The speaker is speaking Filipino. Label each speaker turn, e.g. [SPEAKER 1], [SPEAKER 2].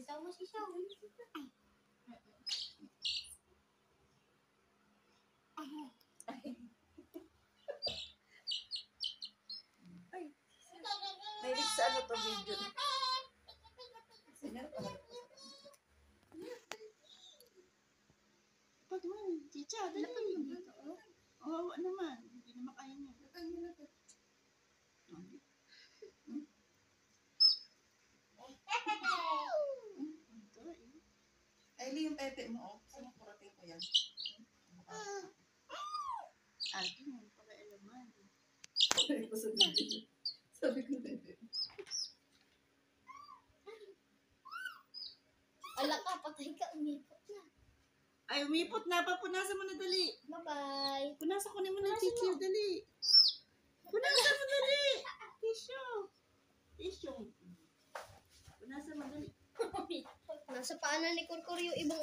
[SPEAKER 1] Sama si Shaw.
[SPEAKER 2] Ay. May sa ano to video. Sino pa? Pag man, chicha, dali.
[SPEAKER 1] Dito, oh.
[SPEAKER 2] Oo, naman. Hindi naman kaya niya. Ay, yung pepe mo, oh. Gusto mo kurating ko yan. Ate mo, pag-aalaman. Sabi ko pepe.
[SPEAKER 1] Ala ka, patay ka, umipot na.
[SPEAKER 2] Ay, umipot na. Papunasan mo na dali.
[SPEAKER 1] Bye-bye.
[SPEAKER 2] Punasan ko na mo ng
[SPEAKER 1] Punasan
[SPEAKER 2] tissue,
[SPEAKER 1] mo.
[SPEAKER 2] dali. Punasan mo dali. Tissue. Tissue. Punasan mo dali.
[SPEAKER 1] Nasa paanan ni Kurkur yung ibang